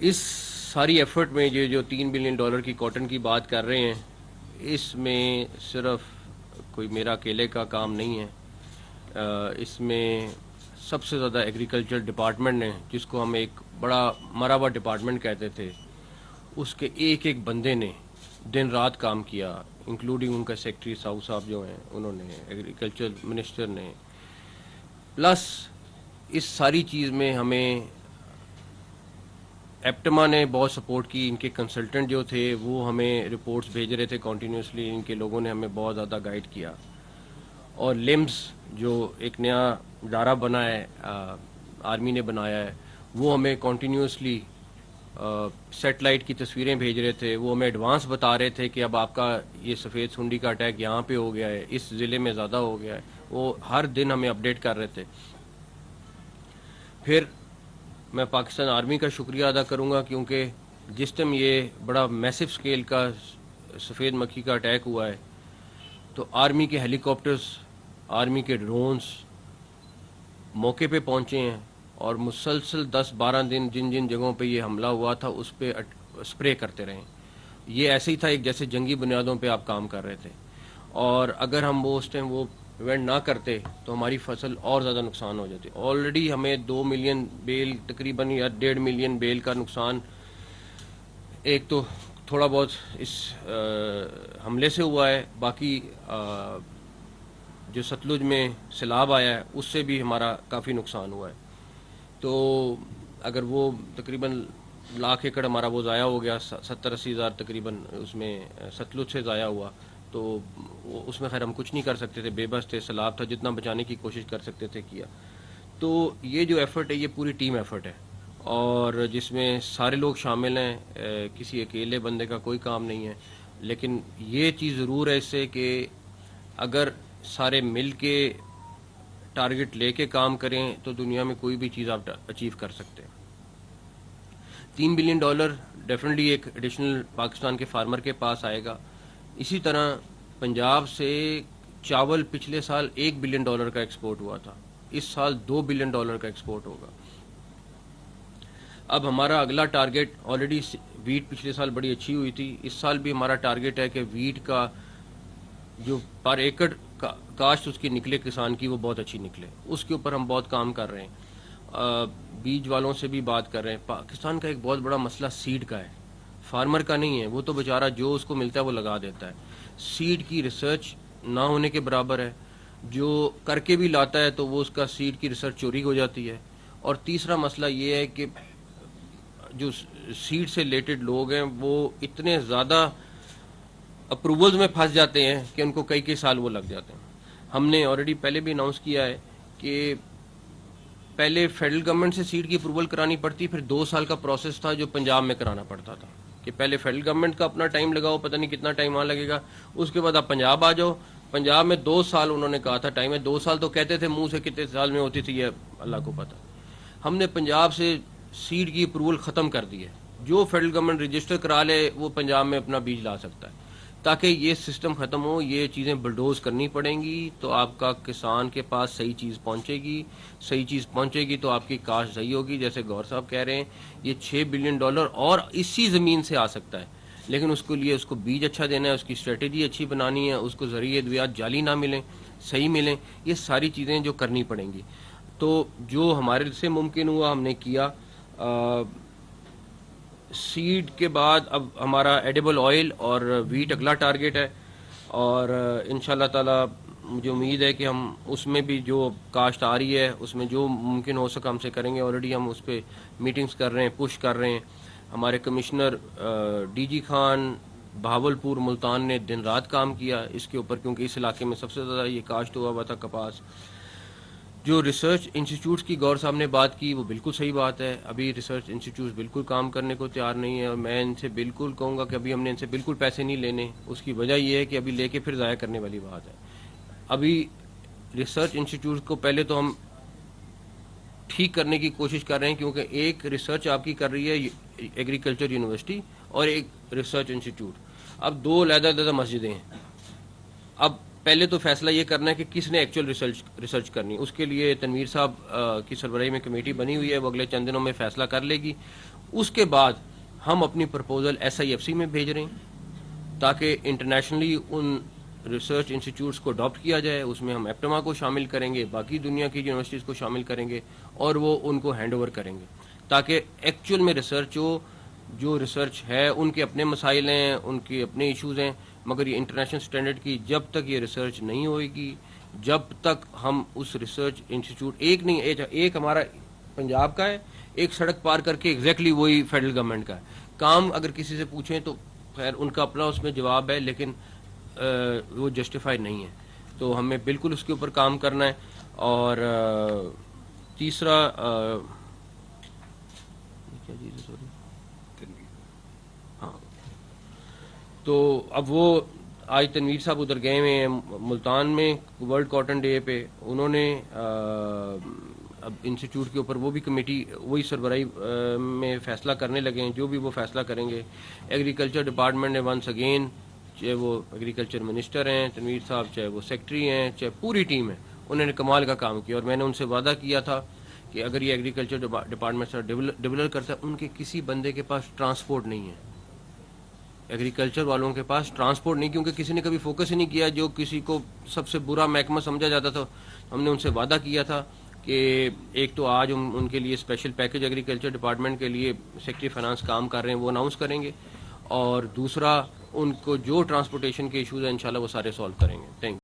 اس ساری ایفرٹ میں یہ جو $3 بلین کی کاٹن کی بات کر رہے ہیں، اس میں صرف کوئی میرا اکیلے کا کام نہیں ہے. اس میں سب سے زیادہ ایگریکلچر ڈپارٹمنٹ نے، جس کو ہم ایک بڑا مرا ہوا ڈپارٹمنٹ کہتے تھے، اس کے ایک ایک بندے نے دن رات کام کیا، انکلوڈنگ ان کا سیکٹری ساؤ صاحب جو ہیں، انہوں نے، ایگریکلچر منسٹر نے. پلس اس ساری چیز میں ہمیں ایپٹما نے بہت سپورٹ کی. ان کے کنسلٹنٹ جو تھے وہ ہمیں رپورٹس بھیج رہے تھے کنٹینیوسلی. ان کے لوگوں نے ہمیں بہت زیادہ گائیڈ کیا. اور لمس جو ایک نیا ادارہ بنا ہے، آرمی نے بنایا ہے، وہ ہمیں کنٹینیوسلی سیٹلائٹ کی تصویریں بھیج رہے تھے. وہ ہمیں ایڈوانس بتا رہے تھے کہ اب آپ کا یہ سفید سنڈی کا اٹیک یہاں پہ ہو گیا ہے، اس ضلع میں زیادہ ہو گیا ہے. وہ ہر دن ہمیں اپڈیٹ کر رہے تھے. پھر میں پاکستان آرمی کا شکریہ ادا کروں گا، کیونکہ جس ٹائم یہ بڑا میسو سکیل کا سفید مکھی کا اٹیک ہوا ہے، تو آرمی کے ہیلی کاپٹرز، آرمی کے ڈرونز موقع پہ پہنچے ہیں اور مسلسل 10-12 دن جن جن جگہوں پہ یہ حملہ ہوا تھا اس پہ اسپرے کرتے رہے. یہ ایسے ہی تھا ایک جیسے جنگی بنیادوں پہ آپ کام کر رہے تھے. اور اگر ہم وہ اس ٹائم وہ ایونٹ نہ کرتے تو ہماری فصل اور زیادہ نقصان ہو جاتی. آلریڈی ہمیں 2 ملین بیل تقریباً یا 1.5 ملین بیل کا نقصان ایک تو تھوڑا بہت اس حملے سے ہوا ہے. باقی جو ستلج میں سیلاب آیا ہے اس سے بھی ہمارا کافی نقصان ہوا ہے. تو اگر وہ تقریباً 1,00,000 ایکڑ ہمارا وہ ضائع ہو گیا، 70-80 ہزار تقریباً اس میں ستلج سے ضائع ہوا. تو اس میں خیر ہم کچھ نہیں کر سکتے تھے، بے بس تھے، سیلاب تھا، جتنا بچانے کی کوشش کر سکتے تھے کیا. تو یہ جو ایفرٹ ہے یہ پوری ٹیم ایفرٹ ہے، اور جس میں سارے لوگ شامل ہیں. کسی اکیلے بندے کا کوئی کام نہیں ہے. لیکن یہ چیز ضرور ہے اس سے کہ اگر سارے مل کے ٹارگٹ لے کے کام کریں تو دنیا میں کوئی بھی چیز آپ اچیو کر سکتے ہیں. $3 بلین ڈیفینیٹلی ایک ایڈیشنل پاکستان کے فارمر کے پاس آئے گا. اسی طرح پنجاب سے چاول پچھلے سال $1 بلین کا ایکسپورٹ ہوا تھا، اس سال $2 بلین کا ایکسپورٹ ہوگا. اب ہمارا اگلا ٹارگٹ، آلریڈی ویٹ پچھلے سال بڑی اچھی ہوئی تھی، اس سال بھی ہمارا ٹارگٹ ہے کہ ویٹ کا جو پر ایکڑ کاشت اس کی نکلے کسان کی وہ بہت اچھی نکلے. اس کے اوپر ہم بہت کام کر رہے ہیں. بیج والوں سے بھی بات کر رہے ہیں. پاکستان کا ایک بہت بڑا مسئلہ سیڈ کا ہے، فارمر کا نہیں ہے. وہ تو بیچارہ جو اس کو ملتا ہے وہ لگا دیتا ہے. سیڈ کی ریسرچ نہ ہونے کے برابر ہے. جو کر کے بھی لاتا ہے تو وہ اس کا سیڈ کی ریسرچ چوری ہو جاتی ہے. اور تیسرا مسئلہ یہ ہے کہ جو سیڈ سے ریلیٹڈ لوگ ہیں وہ اتنے زیادہ اپروولز میں پھنس جاتے ہیں کہ ان کو کئی سال وہ لگ جاتے ہیں. ہم نے آلریڈی پہلے بھی اناؤنس کیا ہے کہ پہلے فیڈرل گورنمنٹ سے سیڈ کی اپروول کرانی پڑتی، پھر 2 سال کا پروسیس تھا جو پنجاب میں کرانا پڑتا تھا کہ پہلے فیڈرل گورنمنٹ کا اپنا ٹائم لگاؤ، پتہ نہیں کتنا ٹائم وہاں لگے گا، اس کے بعد آپ پنجاب آ جاؤ. پنجاب میں 2 سال انہوں نے کہا تھا ٹائم ہے. 2 سال تو کہتے تھے منہ سے، کتنے سال میں ہوتی تھی یہ اللہ کو پتہ. ہم نے پنجاب سے سیڈ کی اپروول ختم کر دی ہے. جو فیڈرل گورنمنٹ رجسٹر کرا لے وہ پنجاب میں اپنا بیج لا سکتا ہے. تاکہ یہ سسٹم ختم ہو، یہ چیزیں بلڈوز کرنی پڑیں گی تو آپ کا کسان کے پاس صحیح چیز پہنچے گی. صحیح چیز پہنچے گی تو آپ کی کاشت صحیح ہوگی. جیسے گور صاحب کہہ رہے ہیں یہ $6 بلین اور اسی زمین سے آ سکتا ہے، لیکن اس کے لیے اس کو بیج اچھا دینا ہے، اس کی اسٹریٹجی اچھی بنانی ہے، اس کو ذریعے ادویات جعلی نہ ملیں، صحیح ملیں. یہ ساری چیزیں جو کرنی پڑیں گی. تو جو ہمارے سے ممکن ہوا ہم نے کیا. سیڈ کے بعد اب ہمارا ایڈیبل آئل اور ویٹ اگلا ٹارگٹ ہے، اور انشاءاللہ تعالی مجھے امید ہے کہ ہم اس میں بھی جو کاشت آ رہی ہے اس میں جو ممکن ہو سکا ہم سے کریں گے. آلریڈی ہم اس پہ میٹنگز کر رہے ہیں، پش کر رہے ہیں. ہمارے commissioner D G Khan Bahawalpur Multan نے دن رات کام کیا اس کے اوپر، کیونکہ اس علاقے میں سب سے زیادہ یہ کاشت ہوا تھا کپاس. جو ریسرچ انسٹیٹیوٹس کی گور صاحب نے بات کی وہ بالکل صحیح بات ہے. ابھی ریسرچ انسٹیٹیوٹس بالکل کام کرنے کو تیار نہیں ہے، اور میں ان سے بالکل کہوں گا کہ ابھی ہم نے ان سے بالکل پیسے نہیں لینے. اس کی وجہ یہ ہے کہ ابھی لے کے پھر ضائع کرنے والی بات ہے. ابھی ریسرچ انسٹیٹیوٹس کو پہلے تو ہم ٹھیک کرنے کی کوشش کر رہے ہیں، کیونکہ ایک ریسرچ آپ کی کر رہی ہے ایگریکلچر یونیورسٹی اور ایک ریسرچ انسٹیٹیوٹ. اب 2 علیحدہ مسجدیں ہیں. اب پہلے تو فیصلہ یہ کرنا ہے کہ کس نے ایکچوئل ریسرچ کرنی. اس کے لیے تنویر صاحب کی سربراہی میں کمیٹی بنی ہوئی ہے، وہ اگلے چند دنوں میں فیصلہ کر لے گی. اس کے بعد ہم اپنی پرپوزل SIFC میں بھیج رہے ہیں تاکہ انٹرنیشنلی ان ریسرچ انسٹیٹیوٹس کو اڈاپٹ کیا جائے. اس میں ہم ایپٹما کو شامل کریں گے, باقی دنیا کی یونیورسٹیز کو شامل کریں گے, اور وہ ان کو ہینڈ اوور کریں گے تاکہ ایکچوئل میں ریسرچ ہو. جو ریسرچ ہے ان کے اپنے مسائل ہیں, ان کے اپنے ایشوز ہیں, مگر یہ انٹرنیشنل سٹینڈرڈ کی جب تک یہ ریسرچ نہیں ہوئے گی, جب تک ہم اس ریسرچ انسٹیٹیوٹ ایک نہیں, ایک ہمارا پنجاب کا ہے, ایک سڑک پار کر کے ایگزیکٹلی وہی فیڈرل گورنمنٹ کا ہے. کام اگر کسی سے پوچھیں تو خیر ان کا اپنا اس میں جواب ہے, لیکن وہ جسٹیفائی نہیں ہے. تو ہمیں بالکل اس کے اوپر کام کرنا ہے. اور تیسرا کیا چیز ہے, سوری, ہاں, تو اب وہ آج تنویر صاحب ادھر گئے ہوئے ہیں ملتان میں ورلڈ کاٹن ڈے پہ. انہوں نے اب انسٹیٹیوٹ کے اوپر وہ بھی کمیٹی وہی سربراہی میں فیصلہ کرنے لگے ہیں, جو بھی وہ فیصلہ کریں گے. ایگریکلچر ڈپارٹمنٹ نے ونس اگین, چاہے وہ ایگریکلچر منسٹر ہیں تنویر صاحب, چاہے وہ سیکٹری ہیں, چاہے پوری ٹیم ہے, انہوں نے کمال کا کام کیا. اور میں نے ان سے وعدہ کیا تھا کہ اگر یہ ایگریکلچر ڈپارٹمنٹ سے ڈیولپ کرتا ہے, ان کے کسی بندے کے پاس ٹرانسپورٹ نہیں ہے, ایگریکلچر والوں کے پاس ٹرانسپورٹ نہیں, کیونکہ کسی نے کبھی فوکس ہی نہیں کیا. جو کسی کو سب سے برا محکمہ سمجھا جاتا تھا, ہم نے ان سے وعدہ کیا تھا کہ ایک تو آج ہم ان کے لیے اسپیشل پیکج ایگریکلچر ڈپارٹمنٹ کے لیے سیکٹری فائنانس کام کر رہے ہیں, وہ اناؤنس کریں گے, اور دوسرا ان کو جو ٹرانسپورٹیشن کے ایشوز ہیں انشاءاللہ وہ سارے سالو کریں گے. Thank you.